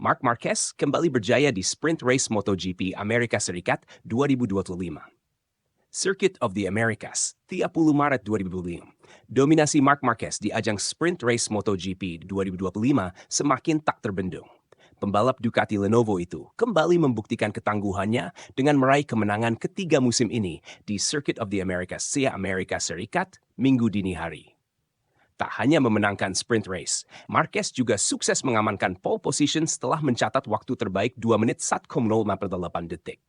Marc Marquez kembali berjaya di sprint race MotoGP Amerika Serikat 2025. Circuit of the Americas, 30 Maret 2025. Dominasi Marc Marquez di ajang sprint race MotoGP 2025 semakin tak terbendung. Pembalap Ducati Lenovo itu kembali membuktikan ketangguhannya dengan meraih kemenangan ketiga musim ini di Circuit of the Americas, Amerika Serikat, Minggu dini hari. Tak hanya memenangkan sprint race, Marquez juga sukses mengamankan pole position setelah mencatat waktu terbaik 2 menit 1,08 detik.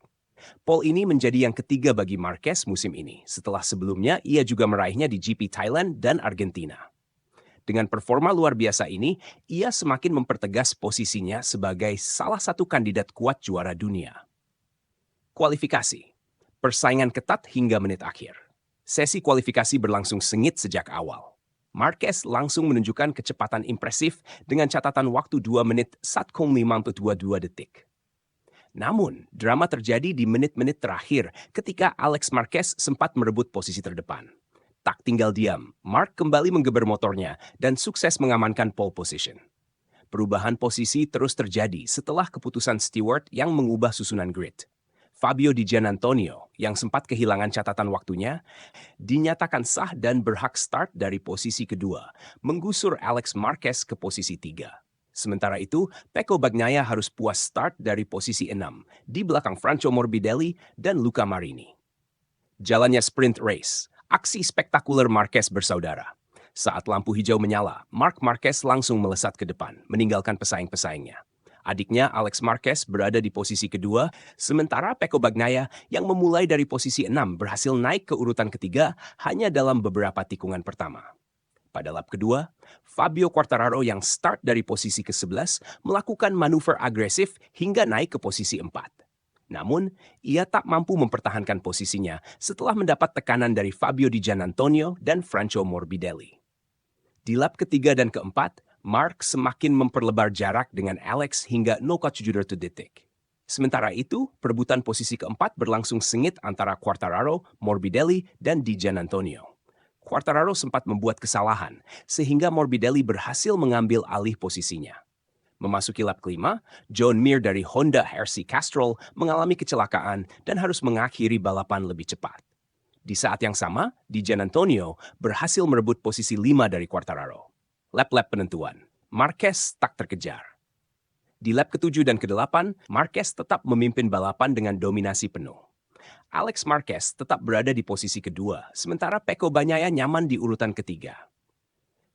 Pole ini menjadi yang ketiga bagi Marquez musim ini, setelah sebelumnya ia juga meraihnya di GP Thailand dan Argentina. Dengan performa luar biasa ini, ia semakin mempertegas posisinya sebagai salah satu kandidat kuat juara dunia. Kualifikasi. Persaingan ketat hingga menit akhir. Sesi kualifikasi berlangsung sengit sejak awal. Marquez langsung menunjukkan kecepatan impresif dengan catatan waktu 2 menit 1,522 detik. Namun, drama terjadi di menit-menit terakhir ketika Alex Marquez sempat merebut posisi terdepan. Tak tinggal diam, Marc kembali menggeber motornya dan sukses mengamankan pole position. Perubahan posisi terus terjadi setelah keputusan steward yang mengubah susunan grid. Fabio Di Giannantonio, yang sempat kehilangan catatan waktunya, dinyatakan sah dan berhak start dari posisi kedua, menggusur Alex Marquez ke posisi 3. Sementara itu, Pecco Bagnaia harus puas start dari posisi 6, di belakang Franco Morbidelli dan Luca Marini. Jalannya sprint race, aksi spektakuler Marquez bersaudara. Saat lampu hijau menyala, Marc Marquez langsung melesat ke depan, meninggalkan pesaing-pesaingnya. Adiknya Alex Marquez berada di posisi kedua, sementara Pecco Bagnaia yang memulai dari posisi 6 berhasil naik ke urutan ketiga hanya dalam beberapa tikungan pertama. Pada lap kedua, Fabio Quartararo yang start dari posisi ke-11 melakukan manuver agresif hingga naik ke posisi 4. Namun, ia tak mampu mempertahankan posisinya setelah mendapat tekanan dari Fabio Di Giannantonio dan Franco Morbidelli. Di lap ketiga dan keempat, Marc semakin memperlebar jarak dengan Alex hingga 0,7 detik. Sementara itu, perebutan posisi keempat berlangsung sengit antara Quartararo, Morbidelli, dan Di Giannantonio. Quartararo sempat membuat kesalahan, sehingga Morbidelli berhasil mengambil alih posisinya. Memasuki lap kelima, John Mir dari Honda RC Castrol mengalami kecelakaan dan harus mengakhiri balapan lebih cepat. Di saat yang sama, Di Giannantonio berhasil merebut posisi 5 dari Quartararo. Lap-lap penentuan, Marquez tak terkejar. Di lap ke-7 dan ke-8, Marquez tetap memimpin balapan dengan dominasi penuh. Alex Marquez tetap berada di posisi kedua, sementara Pecco Bagnaia nyaman di urutan ketiga.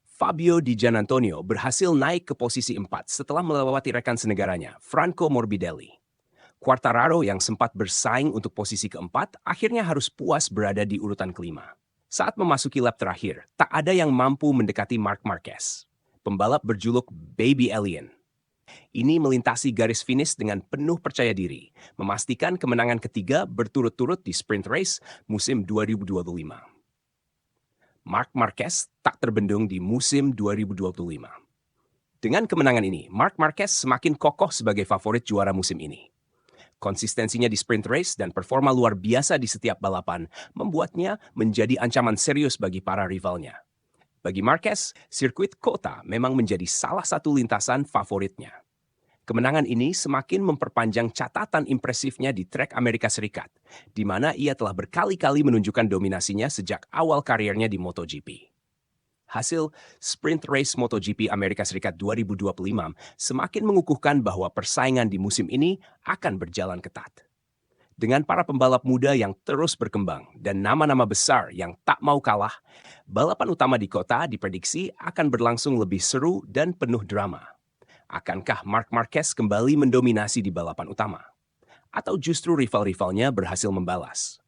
Fabio Di Giannantonio berhasil naik ke posisi 4 setelah melewati rekan senegaranya, Franco Morbidelli. Quartararo yang sempat bersaing untuk posisi keempat akhirnya harus puas berada di urutan kelima. Saat memasuki lap terakhir, tak ada yang mampu mendekati Marc Marquez. Pembalap berjuluk Baby Alien ini melintasi garis finish dengan penuh percaya diri, memastikan kemenangan ketiga berturut-turut di sprint race musim 2025. Marc Marquez tak terbendung di musim 2025. Dengan kemenangan ini, Marc Marquez semakin kokoh sebagai favorit juara musim ini. Konsistensinya di sprint race dan performa luar biasa di setiap balapan membuatnya menjadi ancaman serius bagi para rivalnya. Bagi Marquez, sirkuit Kota memang menjadi salah satu lintasan favoritnya. Kemenangan ini semakin memperpanjang catatan impresifnya di trek Amerika Serikat, di mana ia telah berkali-kali menunjukkan dominasinya sejak awal karirnya di MotoGP. Hasil sprint race MotoGP Amerika Serikat 2025 semakin mengukuhkan bahwa persaingan di musim ini akan berjalan ketat. Dengan para pembalap muda yang terus berkembang dan nama-nama besar yang tak mau kalah, balapan utama di Kota diprediksi akan berlangsung lebih seru dan penuh drama. Akankah Marc Marquez kembali mendominasi di balapan utama? Atau justru rival-rivalnya berhasil membalas?